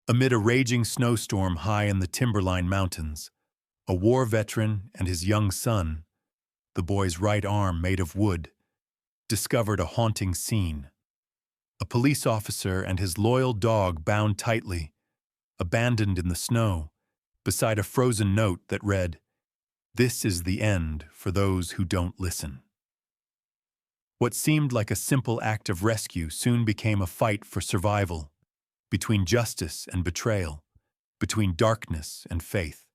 Amid a raging snowstorm high in the Timberline Mountains, a war veteran and his young son, the boy's right arm made of wood, discovered a haunting scene. A police officer and his loyal dog bound tightly, abandoned in the snow, beside a frozen note that read, "This is the end for those who don't listen." What seemed like a simple act of rescue soon became a fight for survival, between justice and betrayal, between darkness and faith.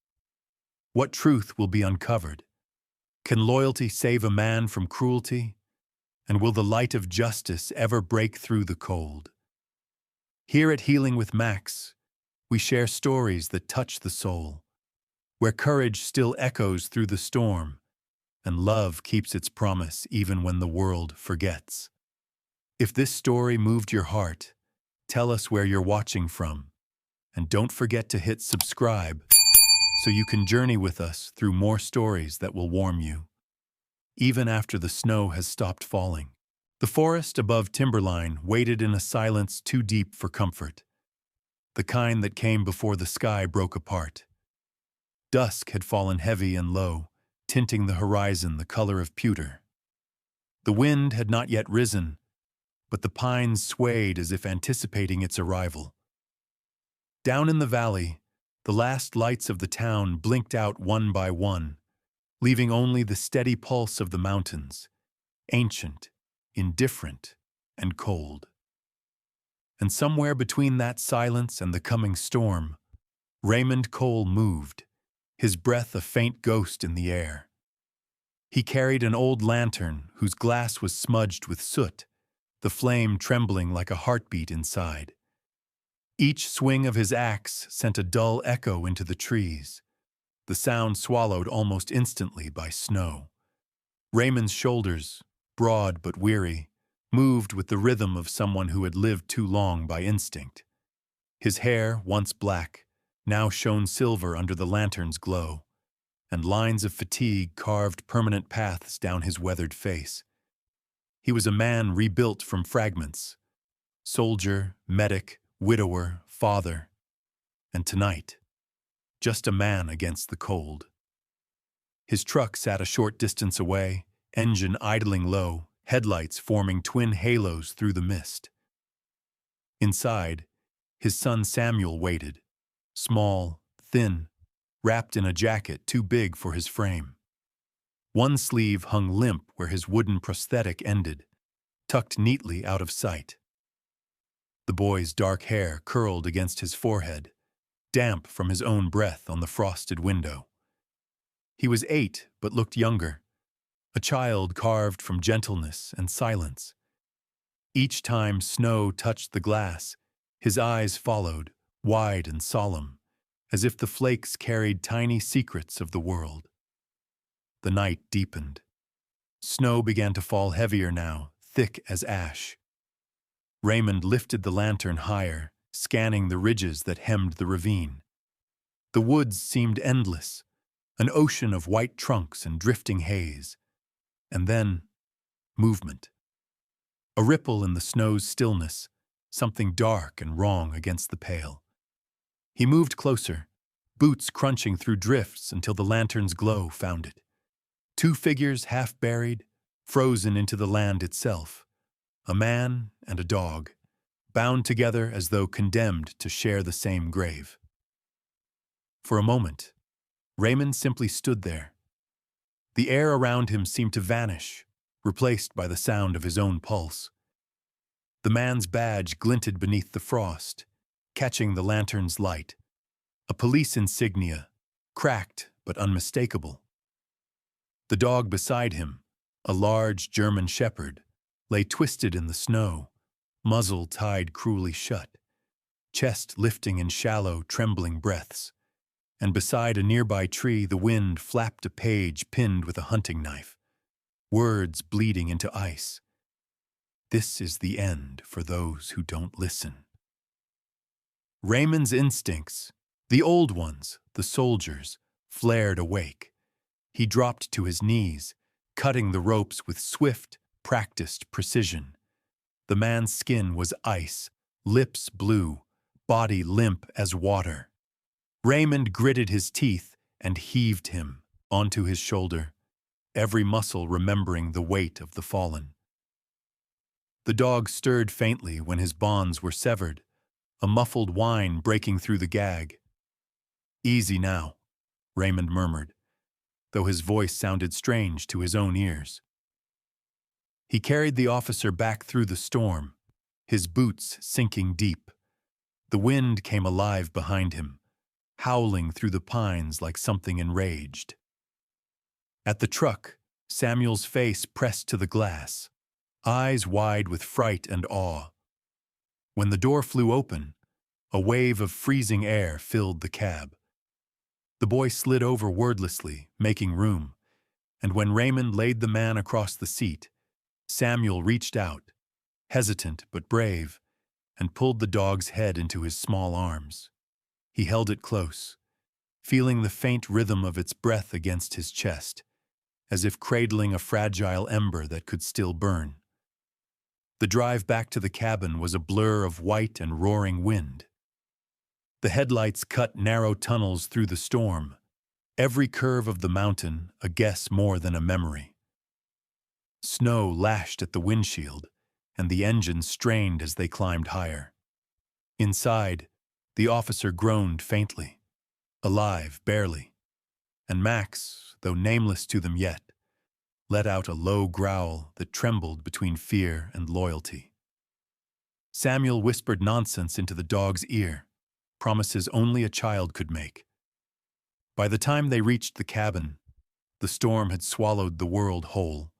What truth will be uncovered? Can loyalty save a man from cruelty? And will the light of justice ever break through the cold? Here at Healing with Max, we share stories that touch the soul, where courage still echoes through the storm, and love keeps its promise even when the world forgets. If this story moved your heart, tell us where you're watching from, and don't forget to hit subscribe so you can journey with us through more stories that will warm you, even after the snow has stopped falling. The forest above Timberline waited in a silence too deep for comfort, the kind that came before the sky broke apart. Dusk had fallen heavy and low, tinting the horizon the color of pewter. The wind had not yet risen, but the pines swayed as if anticipating its arrival. Down in the valley, the last lights of the town blinked out one by one, leaving only the steady pulse of the mountains, ancient, indifferent, and cold. And somewhere between that silence and the coming storm, Raymond Cole moved, his breath a faint ghost in the air. He carried an old lantern whose glass was smudged with soot, the flame trembling like a heartbeat inside. Each swing of his axe sent a dull echo into the trees, the sound swallowed almost instantly by snow. Raymond's shoulders, broad but weary, moved with the rhythm of someone who had lived too long by instinct. His hair, once black, now shone silver under the lantern's glow, and lines of fatigue carved permanent paths down his weathered face. He was a man rebuilt from fragments, soldier, medic, widower, father, and tonight, just a man against the cold. His truck sat a short distance away, engine idling low, headlights forming twin halos through the mist. Inside, his son Samuel waited, small, thin, wrapped in a jacket too big for his frame. One sleeve hung limp where his wooden prosthetic ended, tucked neatly out of sight. The boy's dark hair curled against his forehead, damp from his own breath on the frosted window. He was 8, but looked younger, a child carved from gentleness and silence. Each time snow touched the glass, his eyes followed, wide and solemn, as if the flakes carried tiny secrets of the world. The night deepened. Snow began to fall heavier now, thick as ash. Raymond lifted the lantern higher, scanning the ridges that hemmed the ravine. The woods seemed endless, an ocean of white trunks and drifting haze. And then, movement. A ripple in the snow's stillness, something dark and wrong against the pale. He moved closer, boots crunching through drifts until the lantern's glow found it. 2 figures half buried, frozen into the land itself. A man and a dog, bound together as though condemned to share the same grave. For a moment, Raymond simply stood there. The air around him seemed to vanish, replaced by the sound of his own pulse. The man's badge glinted beneath the frost, catching the lantern's light. A police insignia, cracked but unmistakable. The dog beside him, a large German shepherd, lay twisted in the snow, muzzle tied cruelly shut, chest lifting in shallow, trembling breaths. And beside a nearby tree, the wind flapped a page pinned with a hunting knife, words bleeding into ice. This is the end for those who don't listen. Raymond's instincts, the old ones, the soldiers, flared awake. He dropped to his knees, cutting the ropes with swift, practiced precision. The man's skin was ice, lips blue, body limp as water. Raymond gritted his teeth and heaved him onto his shoulder, every muscle remembering the weight of the fallen. The dog stirred faintly when his bonds were severed, a muffled whine breaking through the gag. "Easy now," Raymond murmured, though his voice sounded strange to his own ears. He carried the officer back through the storm, his boots sinking deep. The wind came alive behind him, howling through the pines like something enraged. At the truck, Samuel's face pressed to the glass, eyes wide with fright and awe. When the door flew open, a wave of freezing air filled the cab. The boy slid over wordlessly, making room, and when Raymond laid the man across the seat, Samuel reached out, hesitant but brave, and pulled the dog's head into his small arms. He held it close, feeling the faint rhythm of its breath against his chest, as if cradling a fragile ember that could still burn. The drive back to the cabin was a blur of white and roaring wind. The headlights cut narrow tunnels through the storm, every curve of the mountain a guess more than a memory. Snow lashed at the windshield, and the engines strained as they climbed higher. Inside, the officer groaned faintly, alive barely, and Max, though nameless to them yet, let out a low growl that trembled between fear and loyalty. Samuel whispered nonsense into the dog's ear, promises only a child could make. By the time they reached the cabin, the storm had swallowed the world whole.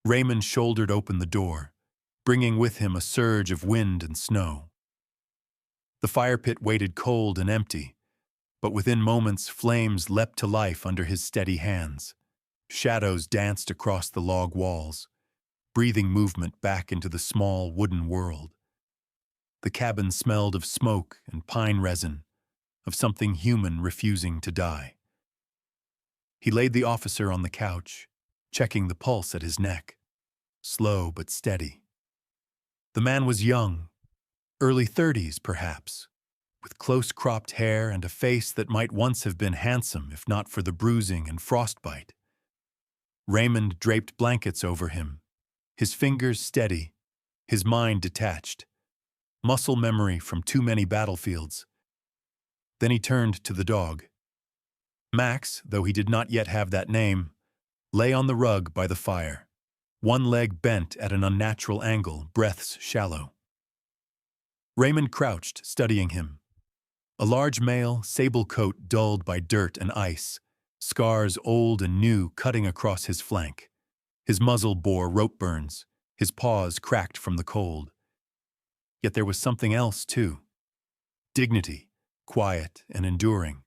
Raymond shouldered open the door, bringing with him a surge of wind and snow. The fire pit waited cold and empty, but within moments flames leapt to life under his steady hands. Shadows danced across the log walls, breathing movement back into the small wooden world. The cabin smelled of smoke and pine resin, of something human refusing to die. He laid the officer on the couch, checking the pulse at his neck, slow but steady. The man was young, early 30s perhaps, with close-cropped hair and a face that might once have been handsome if not for the bruising and frostbite. Raymond draped blankets over him, his fingers steady, his mind detached, muscle memory from too many battlefields. Then he turned to the dog. Max, though he did not yet have that name, lay on the rug by the fire, one leg bent at an unnatural angle, breaths shallow. Raymond crouched, studying him. A large male, sable coat dulled by dirt and ice, scars old and new cutting across his flank. His muzzle bore rope burns, his paws cracked from the cold. Yet there was something else, too. Dignity, quiet and enduring,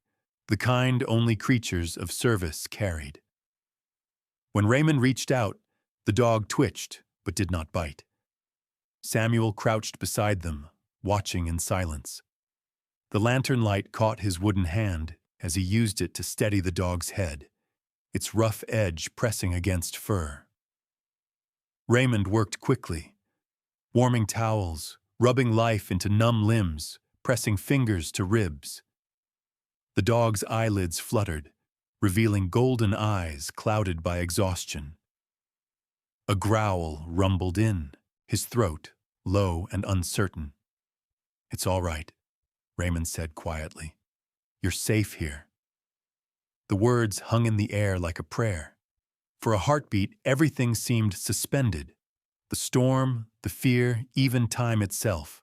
the kind only creatures of service carried. When Raymond reached out, the dog twitched, but did not bite. Samuel crouched beside them, watching in silence. The lantern light caught his wooden hand as he used it to steady the dog's head, its rough edge pressing against fur. Raymond worked quickly, warming towels, rubbing life into numb limbs, pressing fingers to ribs. The dog's eyelids fluttered, revealing golden eyes clouded by exhaustion. A growl rumbled in, his throat low and uncertain. "It's all right," Raymond said quietly. "You're safe here." The words hung in the air like a prayer. For a heartbeat, everything seemed suspended. The storm, the fear, even time itself.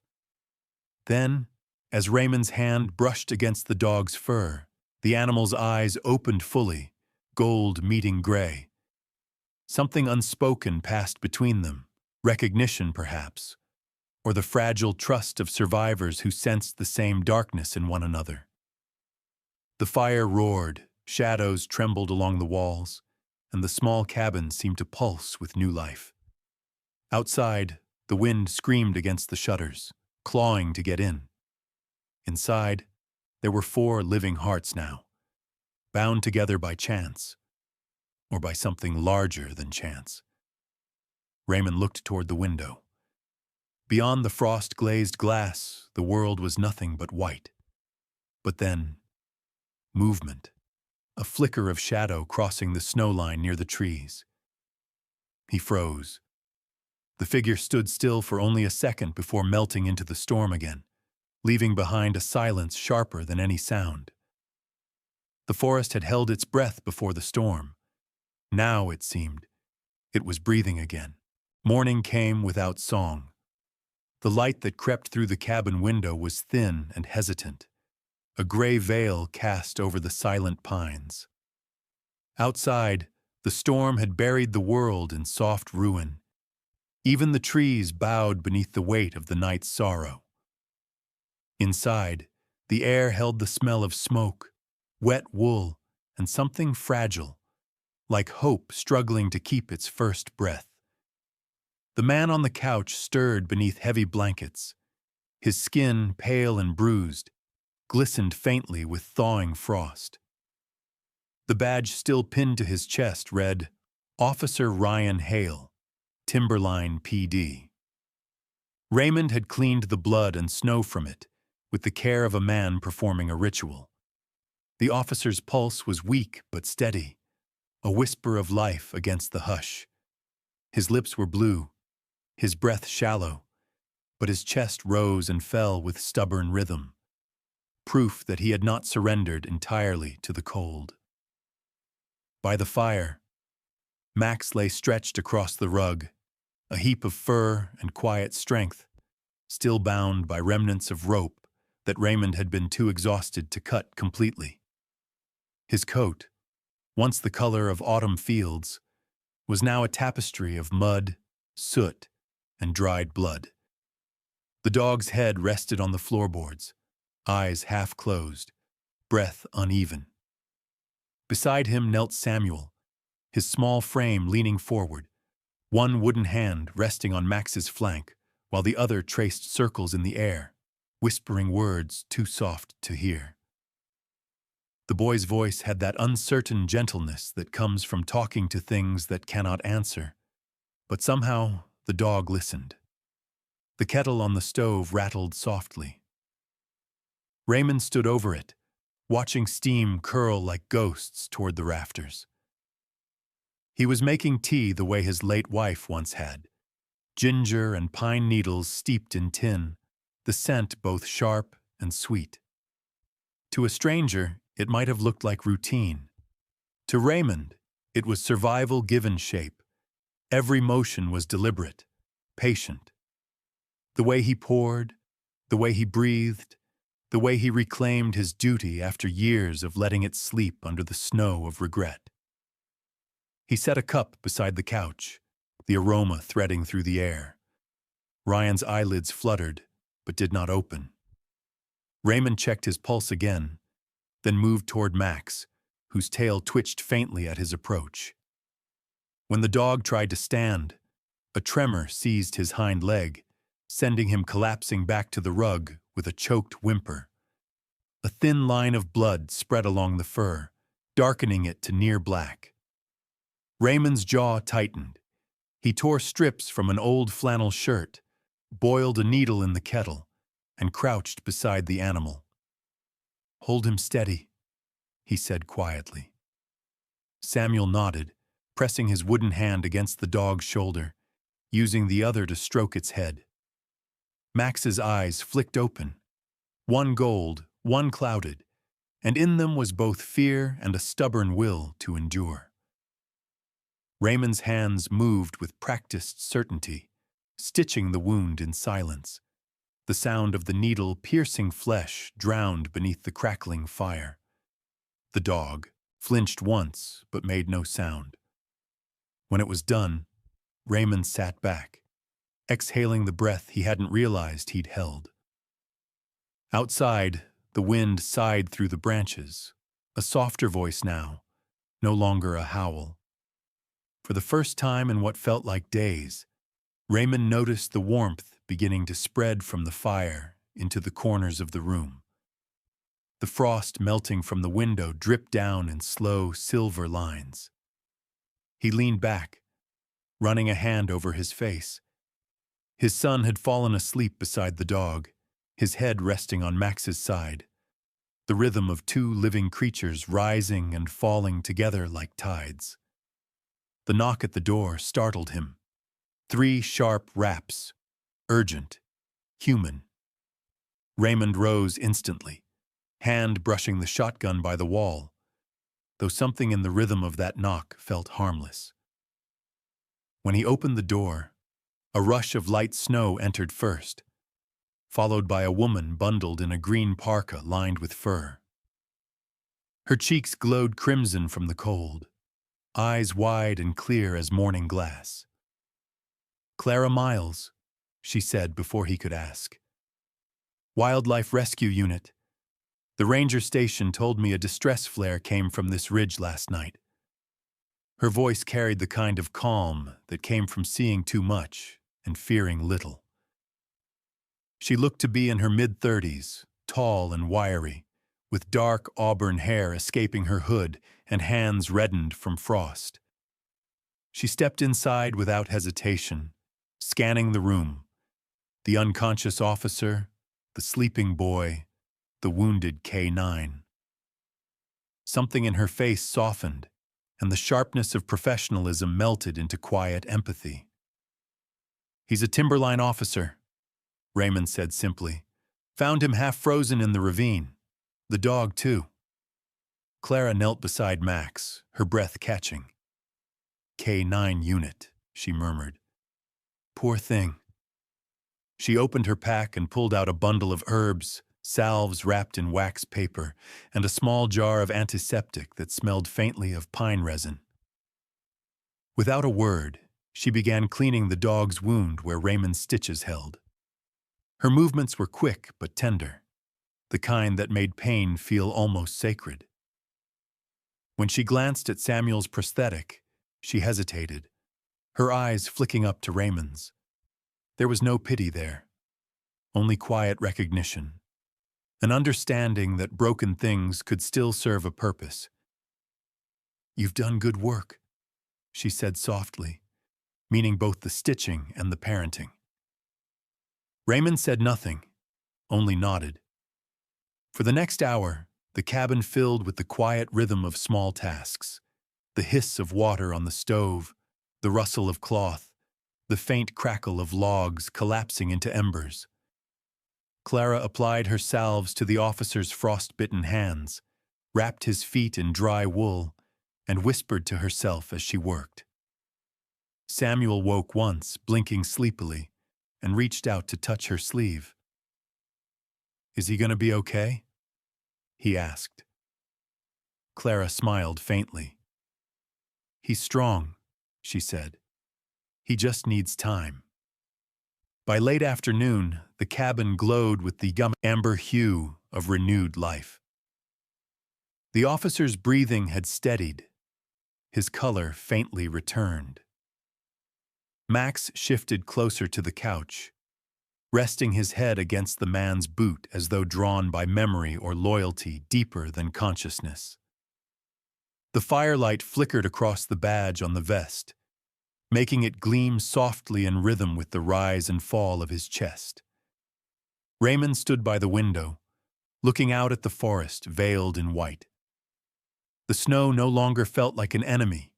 Then, as Raymond's hand brushed against the dog's fur, the animal's eyes opened fully, gold meeting gray. Something unspoken passed between them, recognition perhaps, or the fragile trust of survivors who sensed the same darkness in one another. The fire roared, shadows trembled along the walls, and the small cabin seemed to pulse with new life. Outside, the wind screamed against the shutters, clawing to get in. Inside, there were 4 living hearts now, bound together by chance, or by something larger than chance. Raymond looked toward the window. Beyond the frost-glazed glass, the world was nothing but white. But then, movement. A flicker of shadow crossing the snow line near the trees. He froze. The figure stood still for only a second before melting into the storm again, leaving behind a silence sharper than any sound. The forest had held its breath before the storm. Now, it seemed, it was breathing again. Morning came without song. The light that crept through the cabin window was thin and hesitant, a gray veil cast over the silent pines. Outside, the storm had buried the world in soft ruin. Even the trees bowed beneath the weight of the night's sorrow. Inside, the air held the smell of smoke, wet wool, and something fragile, like hope struggling to keep its first breath. The man on the couch stirred beneath heavy blankets. His skin, pale and bruised, glistened faintly with thawing frost. The badge still pinned to his chest read, Officer Ryan Hale, Timberline PD. Raymond had cleaned the blood and snow from it, with the care of a man performing a ritual. The officer's pulse was weak but steady, a whisper of life against the hush. His lips were blue, his breath shallow, but his chest rose and fell with stubborn rhythm, proof that he had not surrendered entirely to the cold. By the fire, Max lay stretched across the rug, a heap of fur and quiet strength, still bound by remnants of rope that Raymond had been too exhausted to cut completely. His coat, once the color of autumn fields, was now a tapestry of mud, soot, and dried blood. The dog's head rested on the floorboards, eyes half closed, breath uneven. Beside him knelt Samuel, his small frame leaning forward, one wooden hand resting on Max's flank, while the other traced circles in the air, whispering words too soft to hear. The boy's voice had that uncertain gentleness that comes from talking to things that cannot answer, but somehow the dog listened. The kettle on the stove rattled softly. Raymond stood over it, watching steam curl like ghosts toward the rafters. He was making tea the way his late wife once had, ginger and pine needles steeped in tin, the scent both sharp and sweet. To a stranger, it might have looked like routine. To Raymond, it was survival given shape. Every motion was deliberate, patient. The way he poured, the way he breathed, the way he reclaimed his duty after years of letting it sleep under the snow of regret. He set a cup beside the couch, the aroma threading through the air. Ryan's eyelids fluttered, but did not open. Raymond checked his pulse again, then moved toward Max, whose tail twitched faintly at his approach. When the dog tried to stand, a tremor seized his hind leg, sending him collapsing back to the rug with a choked whimper. A thin line of blood spread along the fur, darkening it to near black. Raymond's jaw tightened. He tore strips from an old flannel shirt, boiled a needle in the kettle, and crouched beside the animal. "Hold him steady," he said quietly. Samuel nodded, pressing his wooden hand against the dog's shoulder, using the other to stroke its head. Max's eyes flicked open, one gold, one clouded, and in them was both fear and a stubborn will to endure. Raymond's hands moved with practiced certainty, stitching the wound in silence. The sound of the needle piercing flesh drowned beneath the crackling fire. The dog flinched once but made no sound. When it was done, Raymond sat back, exhaling the breath he hadn't realized he'd held. Outside, the wind sighed through the branches, a softer voice now, no longer a howl. For the first time in what felt like days, Raymond noticed the warmth beginning to spread from the fire into the corners of the room. The frost melting from the window dripped down in slow silver lines. He leaned back, running a hand over his face. His son had fallen asleep beside the dog, his head resting on Max's side, the rhythm of two living creatures rising and falling together like tides. The knock at the door startled him. 3 sharp raps, urgent, human. Raymond rose instantly, hand brushing the shotgun by the wall, though something in the rhythm of that knock felt harmless. When he opened the door, a rush of light snow entered first, followed by a woman bundled in a green parka lined with fur. Her cheeks glowed crimson from the cold, eyes wide and clear as morning glass. "Clara Miles," she said before he could ask. "Wildlife Rescue Unit. The ranger station told me a distress flare came from this ridge last night." Her voice carried the kind of calm that came from seeing too much and fearing little. She looked to be in her mid-30s, tall and wiry, with dark auburn hair escaping her hood and hands reddened from frost. She stepped inside without hesitation, scanning the room, the unconscious officer, the sleeping boy, the wounded K9. Something in her face softened, and the sharpness of professionalism melted into quiet empathy. "He's a timberline officer," Raymond said simply. "Found him half frozen in the ravine. The dog, too." Clara knelt beside Max, her breath catching. "K9 unit," she murmured. "Poor thing." She opened her pack and pulled out a bundle of herbs, salves wrapped in wax paper, and a small jar of antiseptic that smelled faintly of pine resin. Without a word, she began cleaning the dog's wound where Raymond's stitches held. Her movements were quick but tender, the kind that made pain feel almost sacred. When she glanced at Samuel's prosthetic, she hesitated, her eyes flicking up to Raymond's. There was no pity there, only quiet recognition, an understanding that broken things could still serve a purpose. "You've done good work," she said softly, meaning both the stitching and the parenting. Raymond said nothing, only nodded. For the next hour, the cabin filled with the quiet rhythm of small tasks, the hiss of water on the stove, the rustle of cloth, the faint crackle of logs collapsing into embers. Clara applied her salves to the officer's frost-bitten hands, wrapped his feet in dry wool, and whispered to herself as she worked. Samuel woke once, blinking sleepily, and reached out to touch her sleeve. "Is he going to be okay?" he asked. Clara smiled faintly. "He's strong," she said. "He just needs time." By late afternoon, the cabin glowed with the amber hue of renewed life. The officer's breathing had steadied, his color faintly returned. Max shifted closer to the couch, resting his head against the man's boot as though drawn by memory or loyalty deeper than consciousness. The firelight flickered across the badge on the vest, making it gleam softly in rhythm with the rise and fall of his chest. Raymond stood by the window, looking out at the forest veiled in white. The snow no longer felt like an enemy,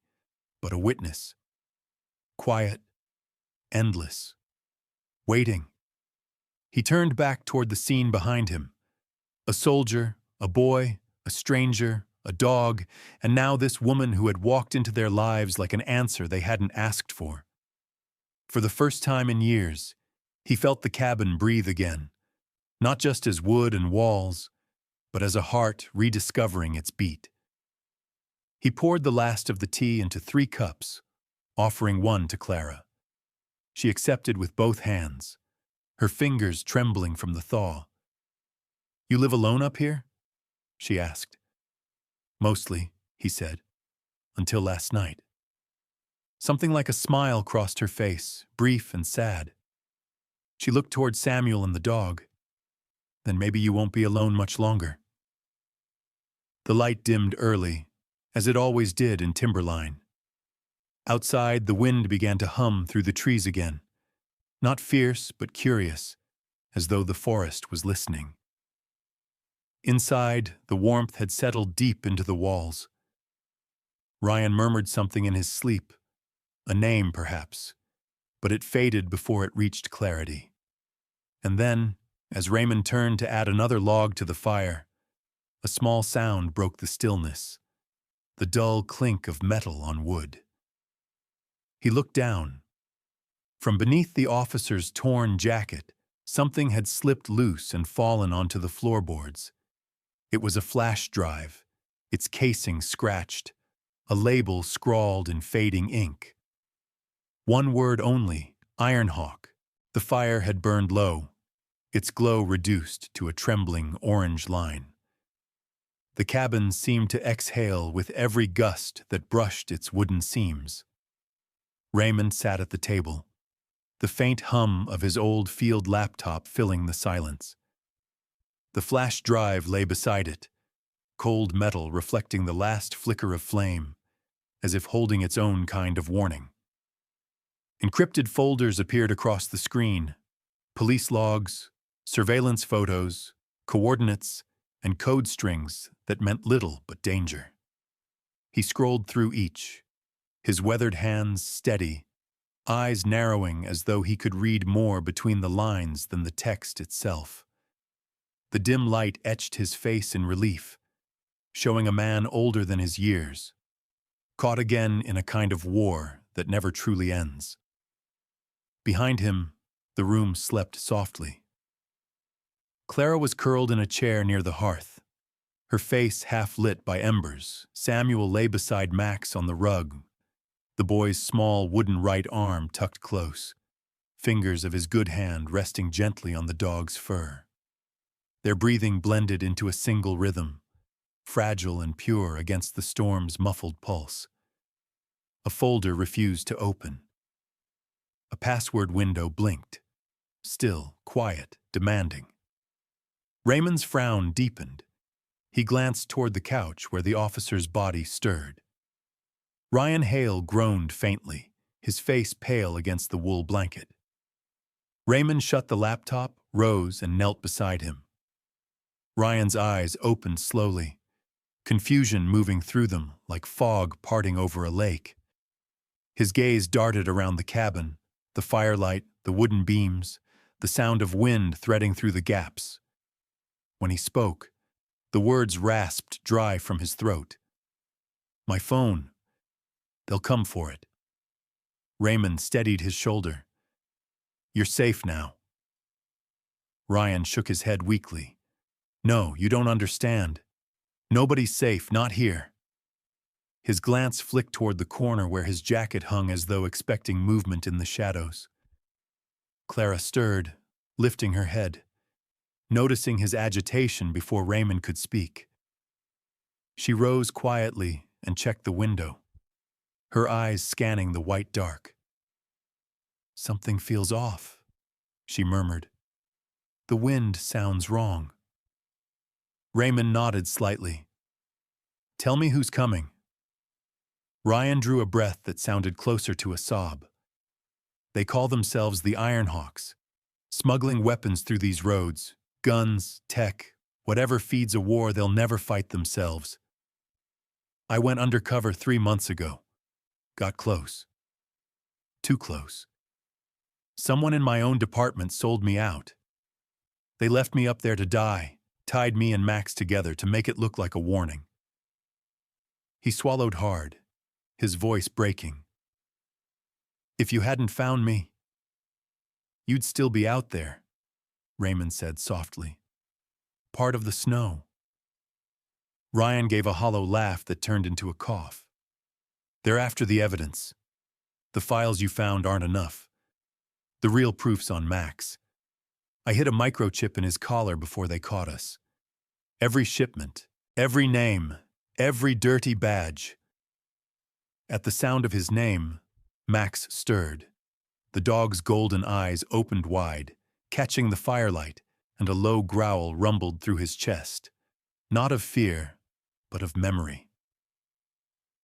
but a witness. Quiet, endless, waiting. He turned back toward the scene behind him. A soldier, a boy, a stranger, a dog, and now this woman who had walked into their lives like an answer they hadn't asked for. For the first time in years, he felt the cabin breathe again, not just as wood and walls, but as a heart rediscovering its beat. He poured the last of the tea into 3 cups, offering one to Clara. She accepted with both hands, her fingers trembling from the thaw. "You live alone up here?" she asked. "Mostly," he said, "until last night." Something like a smile crossed her face, brief and sad. She looked toward Samuel and the dog. "Then maybe you won't be alone much longer." The light dimmed early, as it always did in Timberline. Outside, the wind began to hum through the trees again, not fierce but curious, as though the forest was listening. Inside, the warmth had settled deep into the walls. Ryan murmured something in his sleep, a name perhaps, but it faded before it reached clarity. And then, as Raymond turned to add another log to the fire, a small sound broke the stillness, the dull clink of metal on wood. He looked down. From beneath the officer's torn jacket, something had slipped loose and fallen onto the floorboards. It was a flash drive, its casing scratched, a label scrawled in fading ink. One word only, Ironhawk. The fire had burned low, its glow reduced to a trembling orange line. The cabin seemed to exhale with every gust that brushed its wooden seams. Raymond sat at the table, the faint hum of his old field laptop filling the silence. The flash drive lay beside it, cold metal reflecting the last flicker of flame, as if holding its own kind of warning. Encrypted folders appeared across the screen, police logs, surveillance photos, coordinates, and code strings that meant little but danger. He scrolled through each, his weathered hands steady, eyes narrowing as though he could read more between the lines than the text itself. The dim light etched his face in relief, showing a man older than his years, caught again in a kind of war that never truly ends. Behind him, the room slept softly. Clara was curled in a chair near the hearth, her face half lit by embers. Samuel lay beside Max on the rug, the boy's small wooden right arm tucked close, fingers of his good hand resting gently on the dog's fur. Their breathing blended into a single rhythm, fragile and pure against the storm's muffled pulse. A folder refused to open. A password window blinked, still, quiet, demanding. Raymond's frown deepened. He glanced toward the couch where the officer's body stirred. Ryan Hale groaned faintly, his face pale against the wool blanket. Raymond shut the laptop, rose, and knelt beside him. Ryan's eyes opened slowly, confusion moving through them like fog parting over a lake. His gaze darted around the cabin, the firelight, the wooden beams, the sound of wind threading through the gaps. When he spoke, the words rasped dry from his throat. "My phone. They'll come for it." Raymond steadied his shoulder. "You're safe now." Ryan shook his head weakly. "No, you don't understand. Nobody's safe, not here." His glance flicked toward the corner where his jacket hung as though expecting movement in the shadows. Clara stirred, lifting her head, noticing his agitation before Raymond could speak. She rose quietly and checked the window, her eyes scanning the white dark. "Something feels off," she murmured. "The wind sounds wrong." Raymond nodded slightly. "Tell me who's coming." Ryan drew a breath that sounded closer to a sob. "They call themselves the Ironhawks, smuggling weapons through these roads, guns, tech, whatever feeds a war they'll never fight themselves. I went undercover 3 months ago. Got close. Too close. Someone in my own department sold me out. They left me up there to die, tied me and Max together to make it look like a warning." He swallowed hard, his voice breaking. "If you hadn't found me, you'd still be out there," Raymond said softly. "Part of the snow." Ryan gave a hollow laugh that turned into a cough. "They're after the evidence. The files you found aren't enough. The real proof's on Max. I hid a microchip in his collar before they caught us. Every shipment, every name, every dirty badge." At the sound of his name, Max stirred. The dog's golden eyes opened wide, catching the firelight, and a low growl rumbled through his chest, not of fear, but of memory.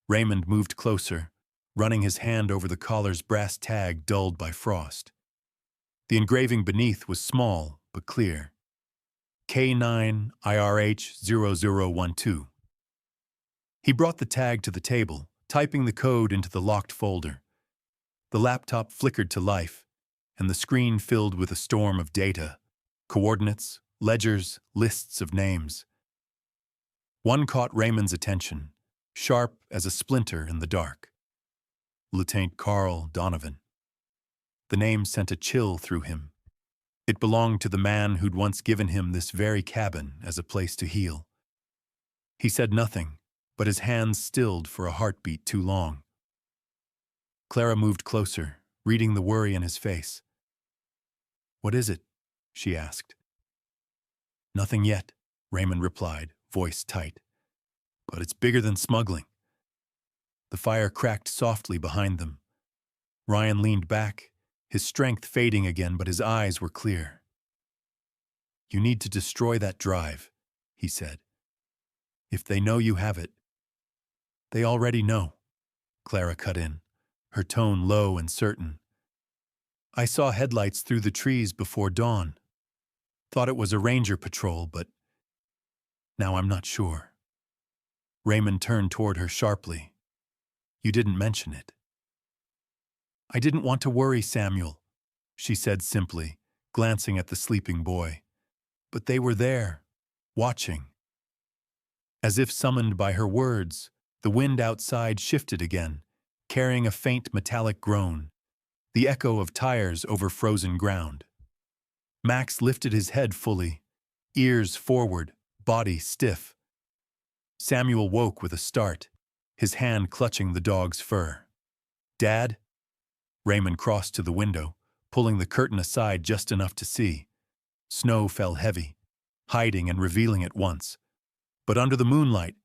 Raymond moved closer, running his hand over the collar's brass tag dulled by frost. The engraving beneath was small but clear. K9IRH0012. He brought the tag to the table, typing the code into the locked folder. The laptop flickered to life, and the screen filled with a storm of data, coordinates, ledgers, lists of names. One caught Raymond's attention, sharp as a splinter in the dark. Lieutenant Carl Donovan. The name sent a chill through him. It belonged to the man who'd once given him this very cabin as a place to heal. He said nothing, but his hands stilled for a heartbeat too long. Clara moved closer, reading the worry in his face. "What is it?" she asked. "Nothing yet," Raymond replied, voice tight. "But it's bigger than smuggling." The fire cracked softly behind them. Ryan leaned back, his strength fading again, but his eyes were clear. "You need to destroy that drive," he said. "If they know you have it." "They already know," Clara cut in, her tone low and certain. "I saw headlights through the trees before dawn. Thought it was a ranger patrol, but now I'm not sure." Raymond turned toward her sharply. "You didn't mention it." "I didn't want to worry Samuel," she said simply, glancing at the sleeping boy. "But they were there, watching." As if summoned by her words, the wind outside shifted again, carrying a faint metallic groan, the echo of tires over frozen ground. Max lifted his head fully, ears forward, body stiff. Samuel woke with a start, his hand clutching the dog's fur. "Dad?" Raymond crossed to the window, pulling the curtain aside just enough to see. Snow fell heavy, hiding and revealing at once. But under the moonlight,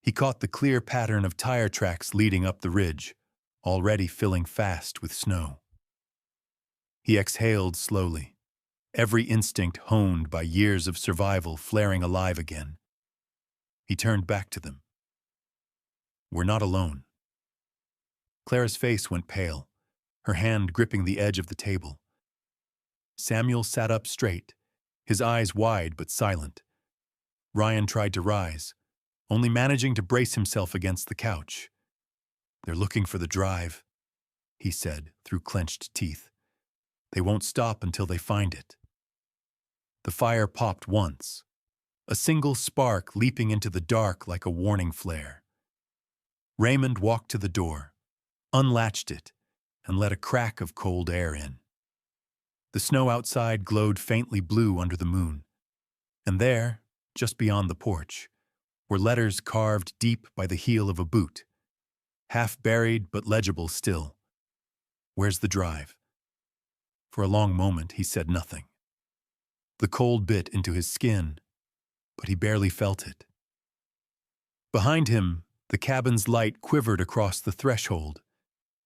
he caught the clear pattern of tire tracks leading up the ridge, already filling fast with snow. He exhaled slowly, every instinct honed by years of survival flaring alive again. He turned back to them. "We're not alone." Clara's face went pale, her hand gripping the edge of the table. Samuel sat up straight, his eyes wide but silent. Ryan tried to rise, only managing to brace himself against the couch. "They're looking for the drive," he said through clenched teeth. "They won't stop until they find it." The fire popped once, a single spark leaping into the dark like a warning flare. Raymond walked to the door, unlatched it, and let a crack of cold air in. The snow outside glowed faintly blue under the moon, and there, just beyond the porch, were letters carved deep by the heel of a boot, half buried but legible still. "Where's the drive?" For a long moment he said nothing. The cold bit into his skin, but he barely felt it. Behind him, the cabin's light quivered across the threshold,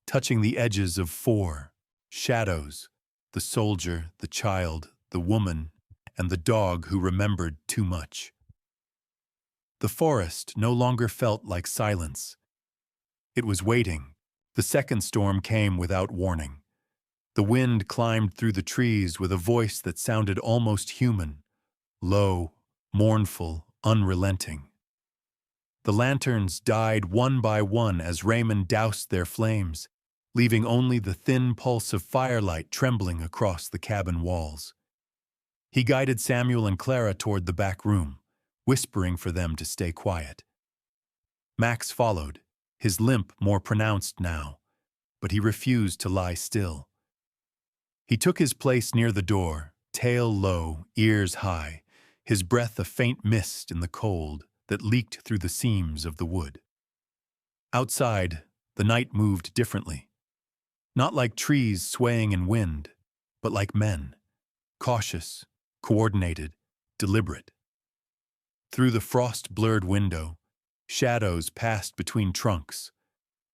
touching the edges of four shadows: the soldier, the child, the woman, and the dog who remembered too much. The forest no longer felt like silence. It was waiting. The second storm came without warning. The wind climbed through the trees with a voice that sounded almost human, low, mournful, unrelenting. The lanterns died one by one as Raymond doused their flames, leaving only the thin pulse of firelight trembling across the cabin walls. He guided Samuel and Clara toward the back room, whispering for them to stay quiet. Max followed, his limp more pronounced now, but he refused to lie still. He took his place near the door, tail low, ears high, his breath a faint mist in the cold that leaked through the seams of the wood. Outside, the night moved differently. Not like trees swaying in wind, but like men, cautious, coordinated, deliberate. Through the frost-blurred window, shadows passed between trunks,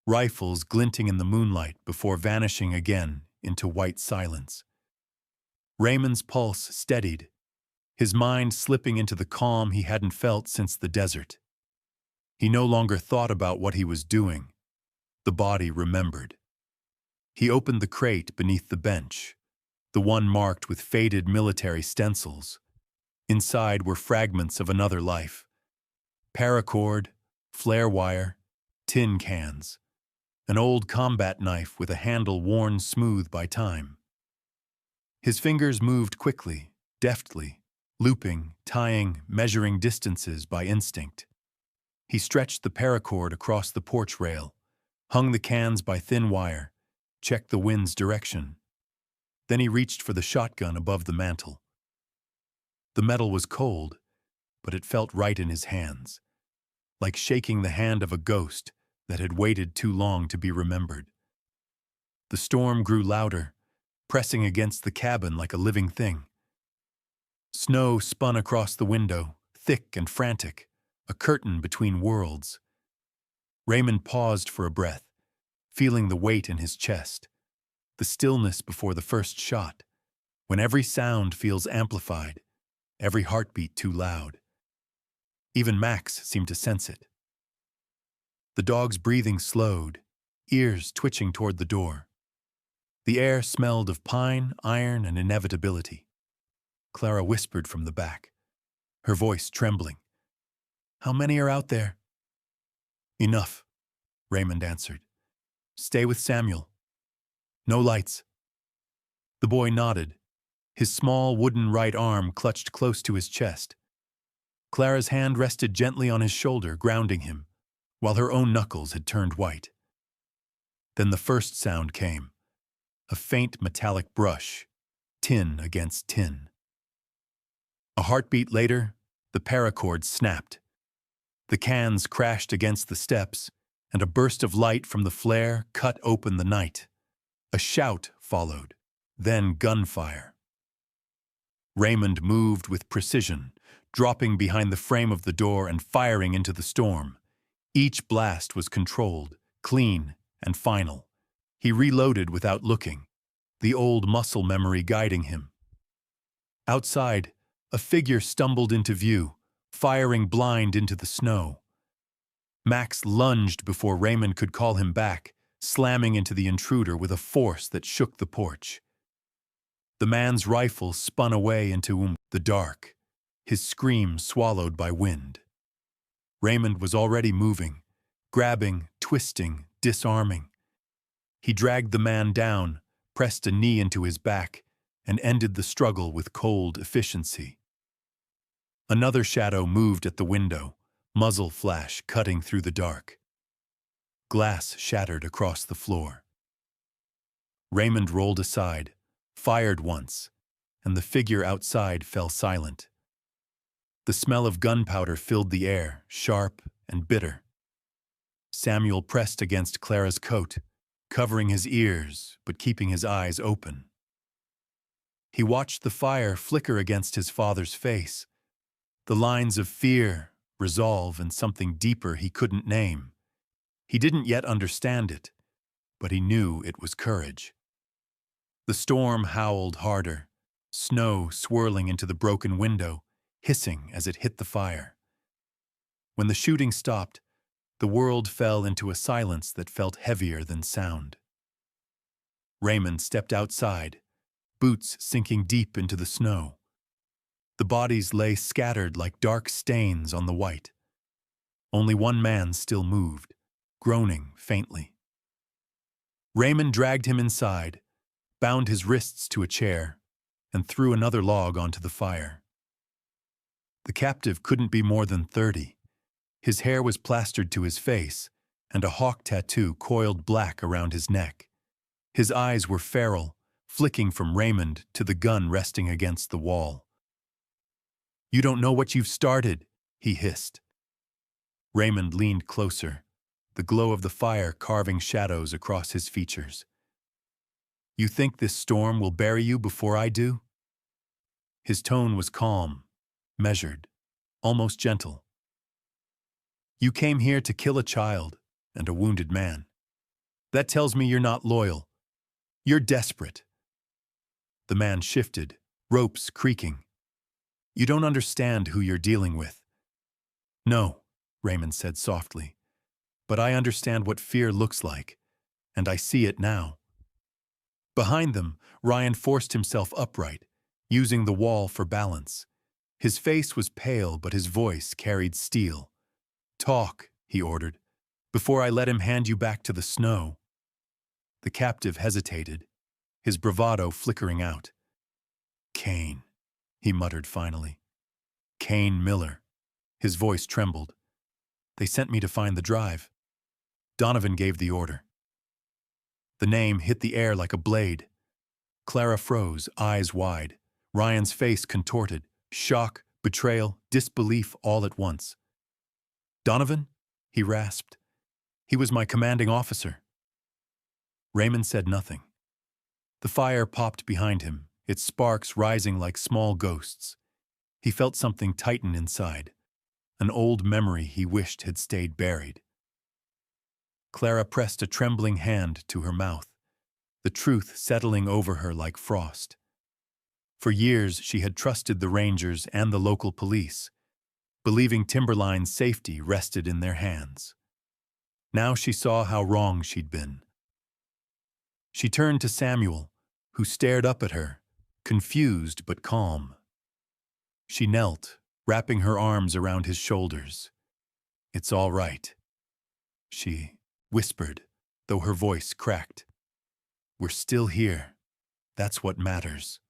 rifles glinting in the moonlight before vanishing again into white silence. Raymond's pulse steadied, his mind slipping into the calm he hadn't felt since the desert. He no longer thought about what he was doing. The body remembered. He opened the crate beneath the bench, the one marked with faded military stencils. Inside were fragments of another life. Paracord, flare wire, tin cans, an old combat knife with a handle worn smooth by time. His fingers moved quickly, deftly, looping, tying, measuring distances by instinct. He stretched the paracord across the porch rail, hung the cans by thin wire, checked the wind's direction. Then he reached for the shotgun above the mantel. The metal was cold, but it felt right in his hands, like shaking the hand of a ghost that had waited too long to be remembered. The storm grew louder, pressing against the cabin like a living thing. Snow spun across the window, thick and frantic, a curtain between worlds. Raymond paused for a breath, feeling the weight in his chest, the stillness before the first shot, when every sound feels amplified, every heartbeat too loud. Even Max seemed to sense it. The dog's breathing slowed, ears twitching toward the door. The air smelled of pine, iron, and inevitability. Clara whispered from the back, her voice trembling. "How many are out there?" "Enough," Raymond answered. "Stay with Samuel. No lights." The boy nodded, his small wooden right arm clutched close to his chest. Clara's hand rested gently on his shoulder, grounding him, while her own knuckles had turned white. Then the first sound came, a faint metallic brush, tin against tin. A heartbeat later, the paracord snapped. The cans crashed against the steps, and a burst of light from the flare cut open the night. A shout followed, then gunfire. Raymond moved with precision, dropping behind the frame of the door and firing into the storm. Each blast was controlled, clean, and final. He reloaded without looking, the old muscle memory guiding him. Outside, a figure stumbled into view, firing blind into the snow. Max lunged before Raymond could call him back, slamming into the intruder with a force that shook the porch. The man's rifle spun away into the dark, his scream swallowed by wind. Raymond was already moving, grabbing, twisting, disarming. He dragged the man down, pressed a knee into his back, and ended the struggle with cold efficiency. Another shadow moved at the window, muzzle flash cutting through the dark. Glass shattered across the floor. Raymond rolled aside, fired once, and the figure outside fell silent. The smell of gunpowder filled the air, sharp and bitter. Samuel pressed against Clara's coat, covering his ears but keeping his eyes open. He watched the fire flicker against his father's face, the lines of fear, resolve, and something deeper he couldn't name. He didn't yet understand it, but he knew it was courage. The storm howled harder, snow swirling into the broken window, hissing as it hit the fire. When the shooting stopped, the world fell into a silence that felt heavier than sound. Raymond stepped outside, boots sinking deep into the snow. The bodies lay scattered like dark stains on the white. Only one man still moved, groaning faintly. Raymond dragged him inside, bound his wrists to a chair, and threw another log onto the fire. The captive couldn't be more than 30. His hair was plastered to his face, and a hawk tattoo coiled black around his neck. His eyes were feral, flicking from Raymond to the gun resting against the wall. "You don't know what you've started," he hissed. Raymond leaned closer, the glow of the fire carving shadows across his features. "You think this storm will bury you before I do?" His tone was calm, measured, almost gentle. "You came here to kill a child and a wounded man. That tells me you're not loyal. You're desperate." The man shifted, ropes creaking. "You don't understand who you're dealing with." "No," Raymond said softly, "but I understand what fear looks like, and I see it now." Behind them, Ryan forced himself upright, using the wall for balance. His face was pale, but his voice carried steel. "Talk," he ordered, "before I let him hand you back to the snow." The captive hesitated, his bravado flickering out. "Kane," he muttered finally. "Kane Miller." His voice trembled. "They sent me to find the drive." Donovan gave the order. The name hit the air like a blade. Clara froze, eyes wide. Ryan's face contorted, shock, betrayal, disbelief all at once. "Donovan?" he rasped. "He was my commanding officer." Raymond said nothing. The fire popped behind him, its sparks rising like small ghosts. He felt something tighten inside, an old memory he wished had stayed buried. Clara pressed a trembling hand to her mouth, the truth settling over her like frost. For years she had trusted the Rangers and the local police, believing Timberline's safety rested in their hands. Now she saw how wrong she'd been. She turned to Samuel, who stared up at her, confused but calm. She knelt, wrapping her arms around his shoulders. "It's all right," she whispered, though her voice cracked. "We're still here. That's what matters."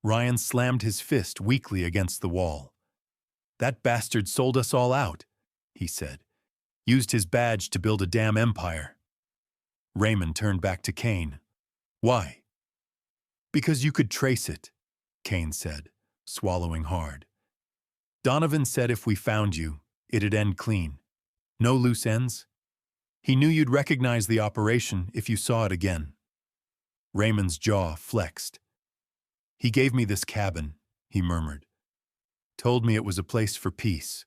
Ryan slammed his fist weakly against the wall. "That bastard sold us all out," he said. "Used his badge to build a damn empire." Raymond turned back to Kane. "Why?" "Because you could trace it," Kane said, swallowing hard. "Donovan said if we found you, it'd end clean. No loose ends. He knew you'd recognize the operation if you saw it again." Raymond's jaw flexed. "He gave me this cabin," he murmured. "Told me it was a place for peace."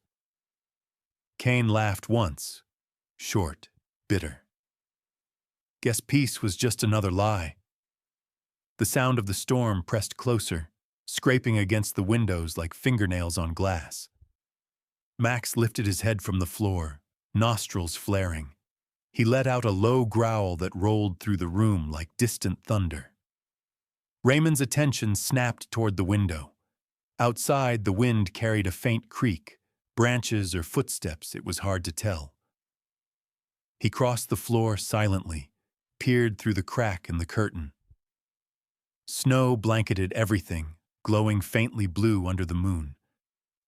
Kane laughed once, short, bitter. "Guess peace was just another lie." The sound of the storm pressed closer, scraping against the windows like fingernails on glass. Max lifted his head from the floor, nostrils flaring. He let out a low growl that rolled through the room like distant thunder. Raymond's attention snapped toward the window. Outside, the wind carried a faint creak, branches or footsteps, it was hard to tell. He crossed the floor silently, peered through the crack in the curtain. Snow blanketed everything, glowing faintly blue under the moon.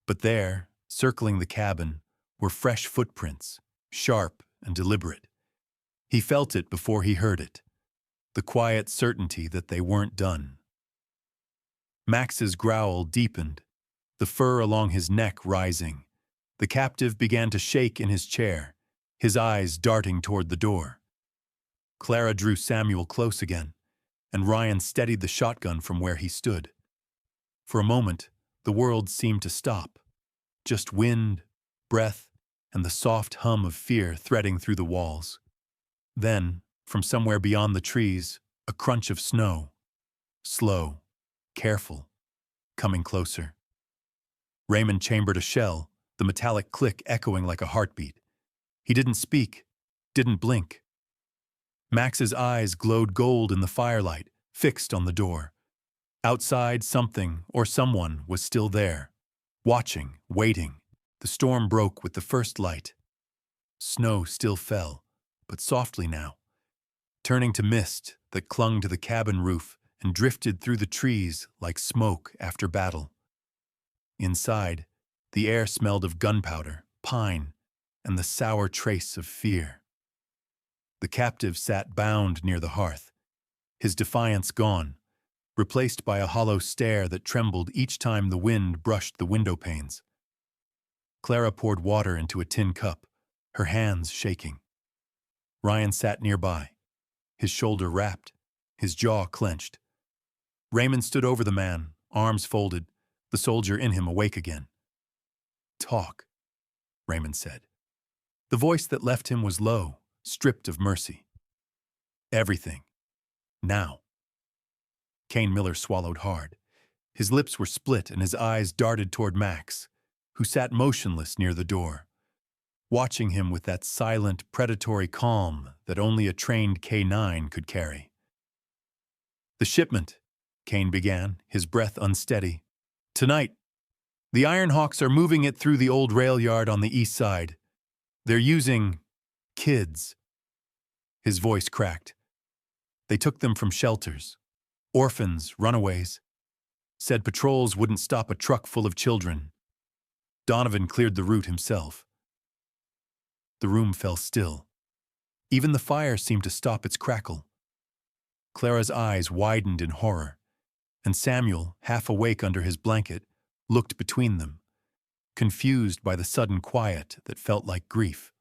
But there, circling the cabin, were fresh footprints, sharp and deliberate. He felt it before he heard it, the quiet certainty that they weren't done. Max's growl deepened, the fur along his neck rising. The captive began to shake in his chair, his eyes darting toward the door. Clara drew Samuel close again, and Ryan steadied the shotgun from where he stood. For a moment, the world seemed to stop. Just wind, breath, and the soft hum of fear threading through the walls. Then, from somewhere beyond the trees, a crunch of snow. Slow, careful, coming closer. Raymond chambered a shell, the metallic click echoing like a heartbeat. He didn't speak, didn't blink. Max's eyes glowed gold in the firelight, fixed on the door. Outside, something or someone was still there, watching, waiting. The storm broke with the first light. Snow still fell, but softly now, turning to mist that clung to the cabin roof and drifted through the trees like smoke after battle. Inside, the air smelled of gunpowder, pine, and the sour trace of fear. The captive sat bound near the hearth, his defiance gone, replaced by a hollow stare that trembled each time the wind brushed the window panes. Clara poured water into a tin cup, her hands shaking. Ryan sat nearby, his shoulder wrapped, his jaw clenched. Raymond stood over the man, arms folded, the soldier in him awake again. "Talk," Raymond said. The voice that left him was low, stripped of mercy. "Everything. Now." Kane Miller swallowed hard. His lips were split and his eyes darted toward Max, who sat motionless near the door, watching him with that silent, predatory calm that only a trained K9 could carry. The shipment, Kane began, his breath unsteady. Tonight, the Ironhawks are moving it through the old rail yard on the east side. They're using kids. His voice cracked. They took them from shelters, orphans, runaways. Said patrols wouldn't stop a truck full of children. Donovan cleared the route himself. The room fell still. Even the fire seemed to stop its crackle. Clara's eyes widened in horror, and Samuel, half awake under his blanket, looked between them, confused by the sudden quiet that felt like grief.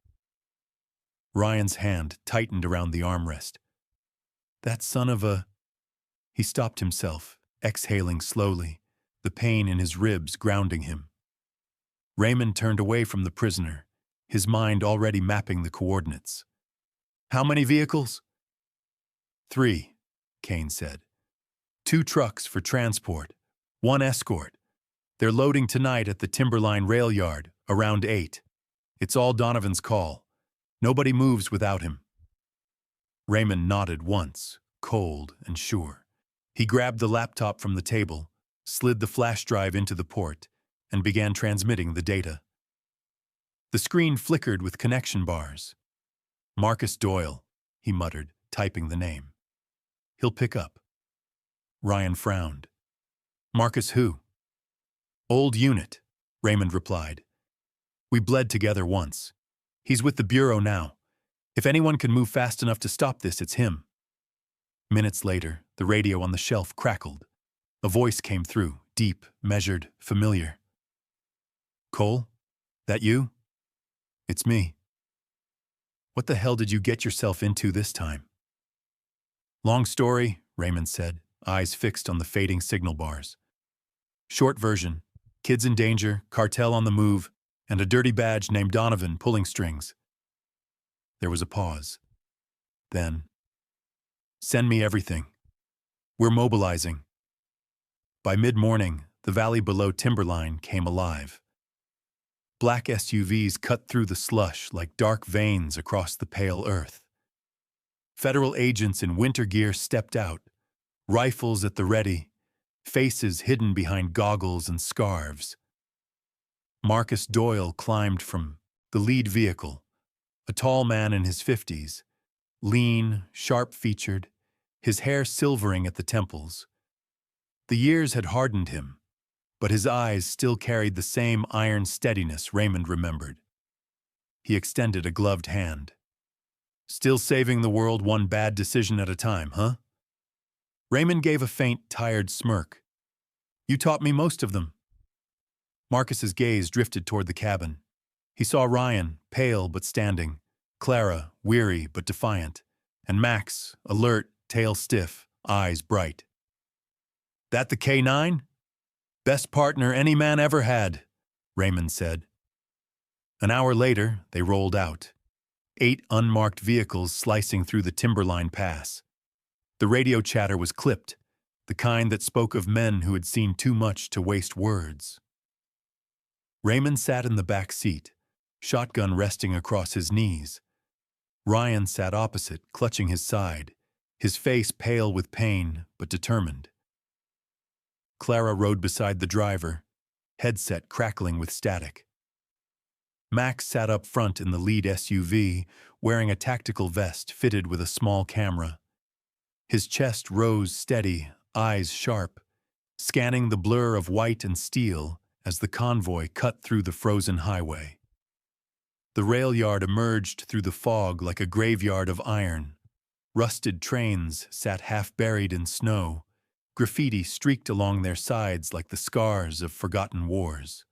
Ryan's hand tightened around the armrest. That son of a... He stopped himself, exhaling slowly, the pain in his ribs grounding him. Raymond turned away from the prisoner, his mind already mapping the coordinates. How many vehicles? 3, Kane said. 2 trucks for transport, 1 escort. They're loading tonight at the Timberline rail yard, around 8. It's all Donovan's call. Nobody moves without him. Raymond nodded once, cold and sure. He grabbed the laptop from the table, slid the flash drive into the port, and began transmitting the data. The screen flickered with connection bars. Marcus Doyle, he muttered, typing the name. He'll pick up. Ryan frowned. Marcus who? Old unit, Raymond replied. We bled together once. He's with the Bureau now. If anyone can move fast enough to stop this, it's him. Minutes later, the radio on the shelf crackled. A voice came through, deep, measured, familiar. Cole? That you? It's me. What the hell did you get yourself into this time? Long story, Raymond said, eyes fixed on the fading signal bars. Short version, kids in danger, cartel on the move, and a dirty badge named Donovan pulling strings. There was a pause. Then, send me everything. We're mobilizing. By mid-morning, the valley below Timberline came alive. Black SUVs cut through the slush like dark veins across the pale earth. Federal agents in winter gear stepped out, rifles at the ready, faces hidden behind goggles and scarves. Marcus Doyle climbed from the lead vehicle, a tall man in his 50s, lean, sharp-featured, his hair silvering at the temples. The years had hardened him, but his eyes still carried the same iron steadiness Raymond remembered. He extended a gloved hand. Still saving the world one bad decision at a time, huh? Raymond gave a faint, tired smirk. You taught me most of them. Marcus's gaze drifted toward the cabin. He saw Ryan, pale but standing, Clara, weary but defiant, and Max, alert, tail stiff, eyes bright. That the K9? Best partner any man ever had, Raymond said. An hour later, they rolled out. 8 unmarked vehicles slicing through the Timberline Pass. The radio chatter was clipped, the kind that spoke of men who had seen too much to waste words. Raymond sat in the back seat, shotgun resting across his knees. Ryan sat opposite, clutching his side, his face pale with pain but determined. Clara rode beside the driver, headset crackling with static. Max sat up front in the lead SUV, wearing a tactical vest fitted with a small camera. His chest rose steady, eyes sharp, scanning the blur of white and steel as the convoy cut through the frozen highway. The rail yard emerged through the fog like a graveyard of iron. Rusted trains sat half-buried in snow. Graffiti streaked along their sides like the scars of forgotten wars.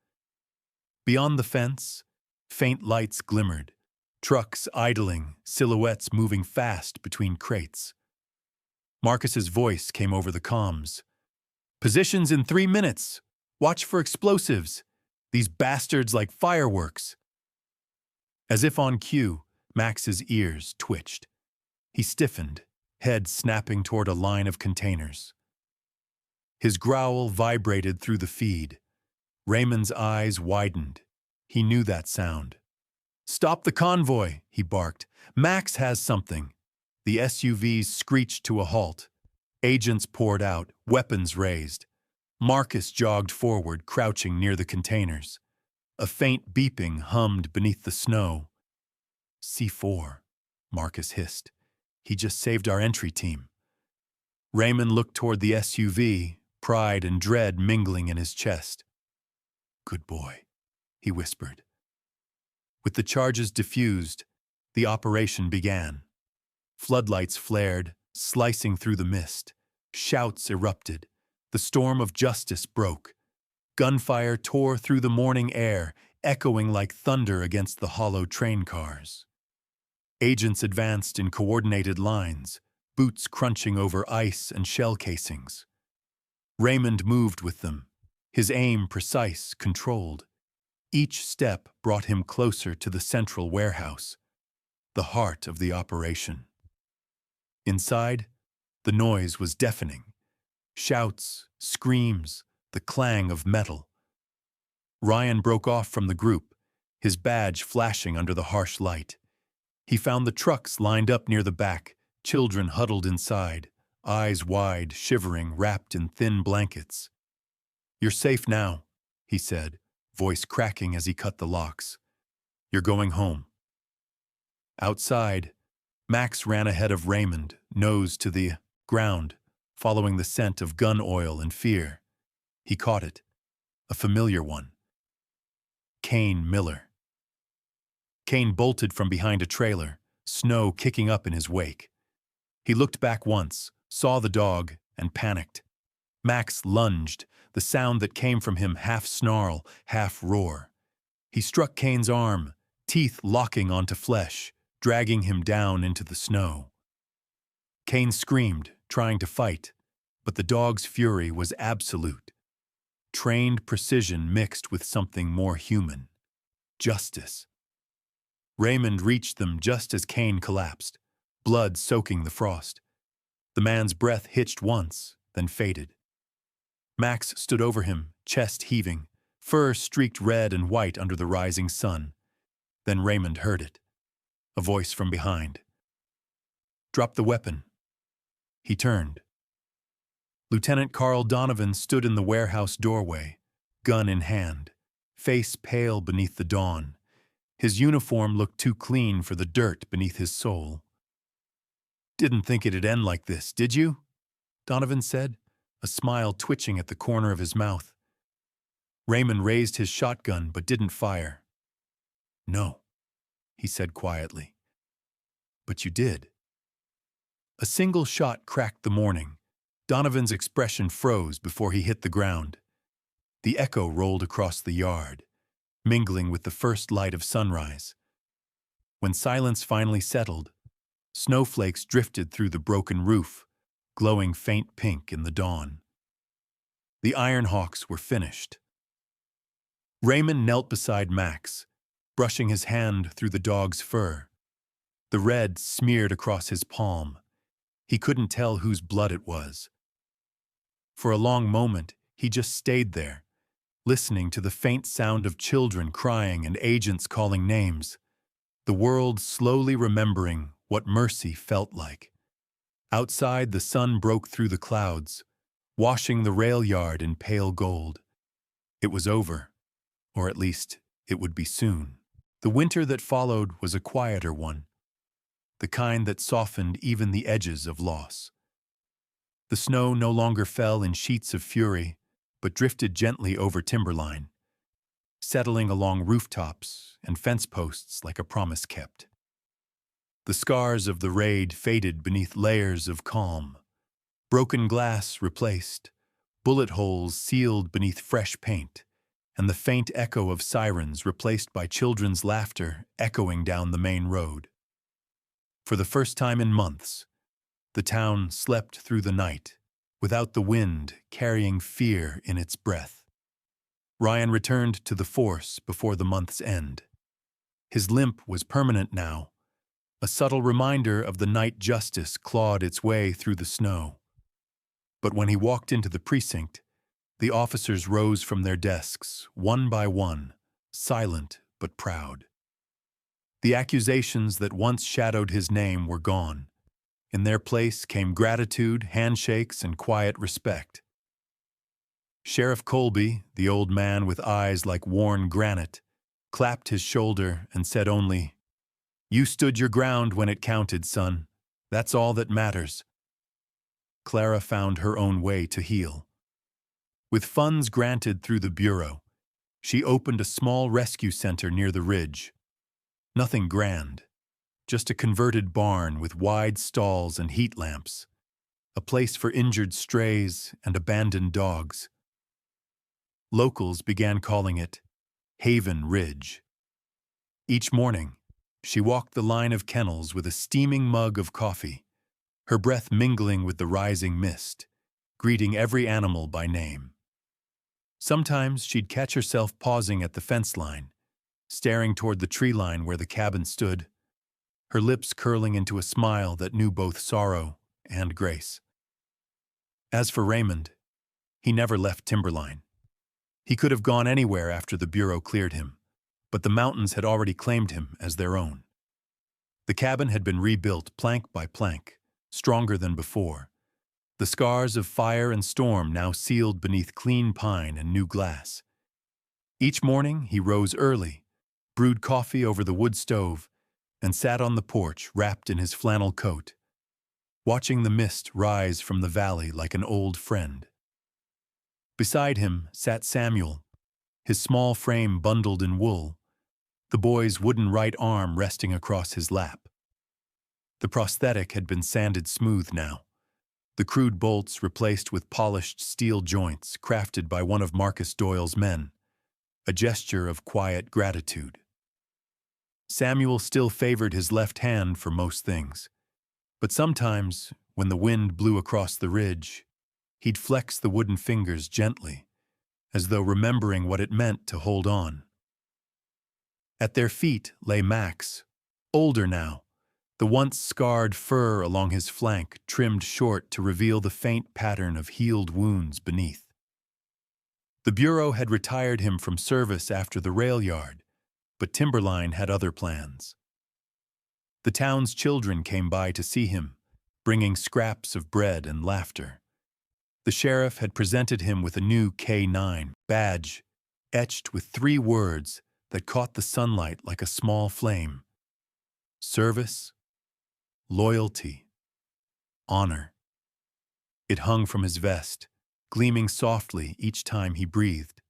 Beyond the fence, faint lights glimmered, trucks idling, silhouettes moving fast between crates. Marcus's voice came over the comms. Positions in 3 minutes. Watch for explosives. These bastards like fireworks. As if on cue, Max's ears twitched. He stiffened, head snapping toward a line of containers. His growl vibrated through the feed. Raymond's eyes widened. He knew that sound. Stop the convoy, he barked. Max has something. The SUVs screeched to a halt. Agents poured out, weapons raised. Marcus jogged forward, crouching near the containers. A faint beeping hummed beneath the snow. C4, Marcus hissed. He just saved our entry team. Raymond looked toward the SUV, pride and dread mingling in his chest. Good boy, he whispered. With the charges diffused, the operation began. Floodlights flared, slicing through the mist. Shouts erupted. The storm of justice broke. Gunfire tore through the morning air, echoing like thunder against the hollow train cars. Agents advanced in coordinated lines, boots crunching over ice and shell casings. Raymond moved with them, his aim precise, controlled. Each step brought him closer to the central warehouse, the heart of the operation. Inside, the noise was deafening. Shouts, screams, the clang of metal. Ryan broke off from the group, his badge flashing under the harsh light. He found the trucks lined up near the back, children huddled inside, eyes wide, shivering, wrapped in thin blankets. You're safe now, he said, voice cracking as he cut the locks. You're going home. Outside, Max ran ahead of Raymond, nose to the ground, following the scent of gun oil and fear. He caught it, a familiar one. Kane Miller. Kane bolted from behind a trailer, snow kicking up in his wake. He looked back once, saw the dog, and panicked. Max lunged, the sound that came from him half snarl, half roar. He struck Kane's arm, teeth locking onto flesh, dragging him down into the snow. Kane screamed, trying to fight, but the dog's fury was absolute. Trained precision mixed with something more human. Justice. Raymond reached them just as Kane collapsed, blood soaking the frost. The man's breath hitched once, then faded. Max stood over him, chest heaving, fur streaked red and white under the rising sun. Then Raymond heard it. A voice from behind. Drop the weapon. He turned. Lieutenant Carl Donovan stood in the warehouse doorway, gun in hand, face pale beneath the dawn. His uniform looked too clean for the dirt beneath his soul. Didn't think it'd end like this, did you? Donovan said, a smile twitching at the corner of his mouth. Raymond raised his shotgun but didn't fire. No, he said quietly. But you did. A single shot cracked the morning. Donovan's expression froze before he hit the ground. The echo rolled across the yard, mingling with the first light of sunrise. When silence finally settled, snowflakes drifted through the broken roof, glowing faint pink in the dawn. The ironhawks were finished. Raymond knelt beside Max, brushing his hand through the dog's fur. The red smeared across his palm. He couldn't tell whose blood it was. For a long moment, he just stayed there, listening to the faint sound of children crying and agents calling names, the world slowly remembering what mercy felt like. Outside, the sun broke through the clouds, washing the rail yard in pale gold. It was over, or at least it would be soon. The winter that followed was a quieter one, the kind that softened even the edges of loss. The snow no longer fell in sheets of fury, but drifted gently over timberline, settling along rooftops and fence posts like a promise kept. The scars of the raid faded beneath layers of calm, broken glass replaced, bullet holes sealed beneath fresh paint, and the faint echo of sirens replaced by children's laughter echoing down the main road. For the first time in months, the town slept through the night, without the wind carrying fear in its breath. Ryan returned to the force before the month's end. His limp was permanent now, a subtle reminder of the night justice clawed its way through the snow. But when he walked into the precinct, the officers rose from their desks, one by one, silent but proud. The accusations that once shadowed his name were gone. In their place came gratitude, handshakes, and quiet respect. Sheriff Colby, the old man with eyes like worn granite, clapped his shoulder and said only, "You stood your ground when it counted, son. That's all that matters." Clara found her own way to heal. With funds granted through the Bureau, she opened a small rescue center near the ridge. Nothing grand, just a converted barn with wide stalls and heat lamps, a place for injured strays and abandoned dogs. Locals began calling it Haven Ridge. Each morning, she walked the line of kennels with a steaming mug of coffee, her breath mingling with the rising mist, greeting every animal by name. Sometimes she'd catch herself pausing at the fence line, staring toward the tree line where the cabin stood, her lips curling into a smile that knew both sorrow and grace. As for Raymond, he never left Timberline. He could have gone anywhere after the Bureau cleared him, but the mountains had already claimed him as their own. The cabin had been rebuilt plank by plank, stronger than before, the scars of fire and storm now sealed beneath clean pine and new glass. Each morning he rose early, brewed coffee over the wood stove, and sat on the porch wrapped in his flannel coat, watching the mist rise from the valley like an old friend. Beside him sat Samuel, his small frame bundled in wool, the boy's wooden right arm resting across his lap. The prosthetic had been sanded smooth now, the crude bolts replaced with polished steel joints crafted by one of Marcus Doyle's men, a gesture of quiet gratitude. Samuel still favored his left hand for most things, but sometimes, when the wind blew across the ridge, he'd flex the wooden fingers gently, as though remembering what it meant to hold on. At their feet lay Max, older now, the once scarred fur along his flank trimmed short to reveal the faint pattern of healed wounds beneath. The Bureau had retired him from service after the rail yard, but Timberline had other plans. The town's children came by to see him, bringing scraps of bread and laughter. The sheriff had presented him with a new K9 badge, etched with 3 words that caught the sunlight like a small flame: service, loyalty, honor. It hung from his vest, gleaming softly each time he breathed.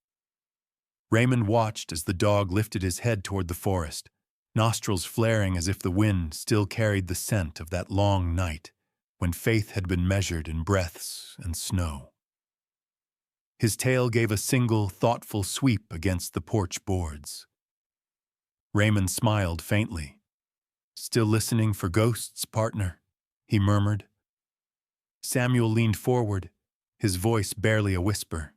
Raymond watched as the dog lifted his head toward the forest, nostrils flaring as if the wind still carried the scent of that long night when faith had been measured in breaths and snow. His tail gave a single, thoughtful sweep against the porch boards. Raymond smiled faintly. "Still listening for ghosts, partner?" he murmured. Samuel leaned forward, his voice barely a whisper.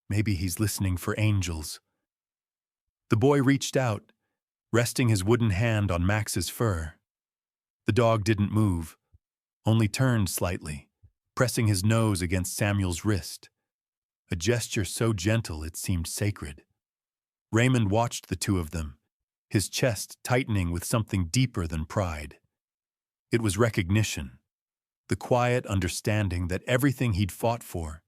"Maybe he's listening for angels." The boy reached out, resting his wooden hand on Max's fur. The dog didn't move, only turned slightly, pressing his nose against Samuel's wrist, a gesture so gentle it seemed sacred. Raymond watched the two of them, his chest tightening with something deeper than pride. It was recognition, the quiet understanding that everything he'd fought for,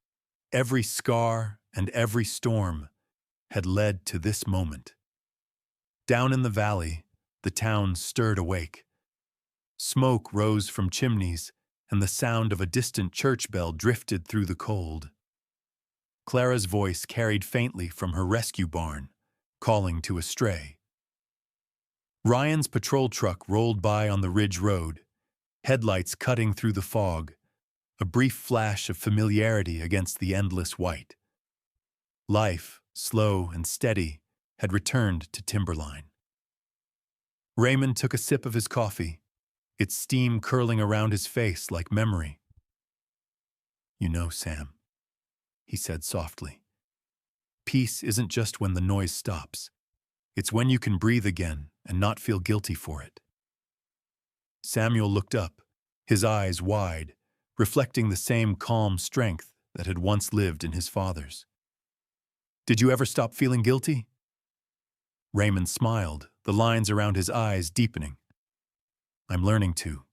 every scar and every storm, had led to this moment. Down in the valley, the town stirred awake. Smoke rose from chimneys, and the sound of a distant church bell drifted through the cold. Clara's voice carried faintly from her rescue barn, calling to a stray. Ryan's patrol truck rolled by on the ridge road, headlights cutting through the fog, a brief flash of familiarity against the endless white. Life, slow and steady, had returned to Timberline. Raymond took a sip of his coffee, its steam curling around his face like memory. "You know, Sam," he said softly, "peace isn't just when the noise stops. It's when you can breathe again and not feel guilty for it." Samuel looked up, his eyes wide, reflecting the same calm strength that had once lived in his father's. "Did you ever stop feeling guilty?" Raymond smiled, the lines around his eyes deepening. "I'm learning to."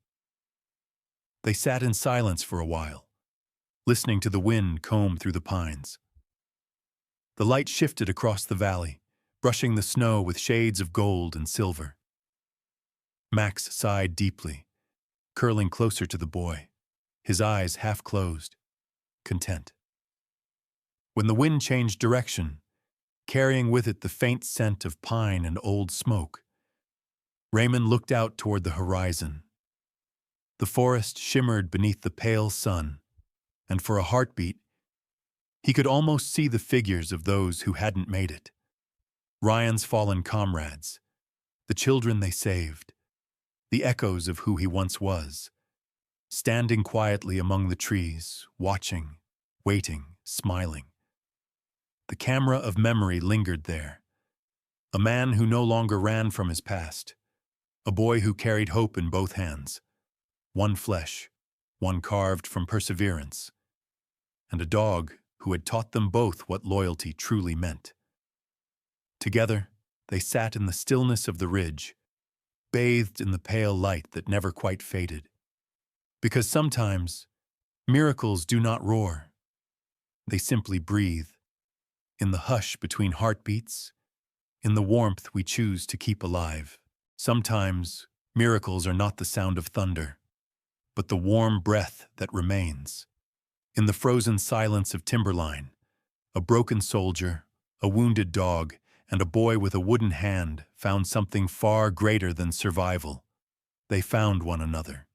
They sat in silence for a while, listening to the wind comb through the pines. The light shifted across the valley, brushing the snow with shades of gold and silver. Max sighed deeply, curling closer to the boy, his eyes half closed, content. When the wind changed direction, carrying with it the faint scent of pine and old smoke, Raymond looked out toward the horizon. The forest shimmered beneath the pale sun, and for a heartbeat, he could almost see the figures of those who hadn't made it. Ryan's fallen comrades, the children they saved, the echoes of who he once was, standing quietly among the trees, watching, waiting, smiling. The camera of memory lingered there. A man who no longer ran from his past, a boy who carried hope in both hands, one flesh, one carved from perseverance, and a dog who had taught them both what loyalty truly meant. Together, they sat in the stillness of the ridge, bathed in the pale light that never quite faded. Because sometimes, miracles do not roar. They simply breathe, in the hush between heartbeats, in the warmth we choose to keep alive. Sometimes, miracles are not the sound of thunder, but the warm breath that remains. In the frozen silence of timberline, a broken soldier, a wounded dog, and a boy with a wooden hand found something far greater than survival. They found one another.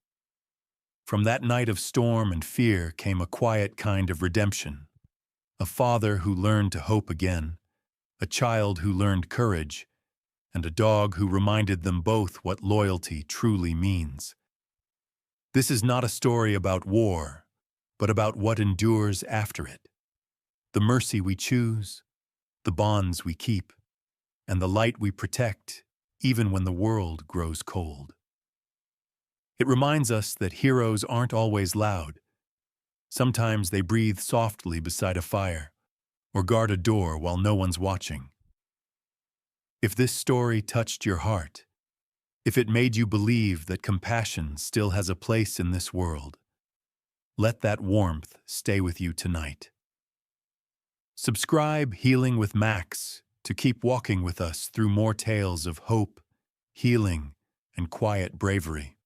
From that night of storm and fear came a quiet kind of redemption. A father who learned to hope again, a child who learned courage, and a dog who reminded them both what loyalty truly means. This is not a story about war, but about what endures after it. The mercy we choose, the bonds we keep, and the light we protect even when the world grows cold. It reminds us that heroes aren't always loud. Sometimes they breathe softly beside a fire, or guard a door while no one's watching. If this story touched your heart, if it made you believe that compassion still has a place in this world, let that warmth stay with you tonight. Subscribe Healing with Max to keep walking with us through more tales of hope, healing, and quiet bravery.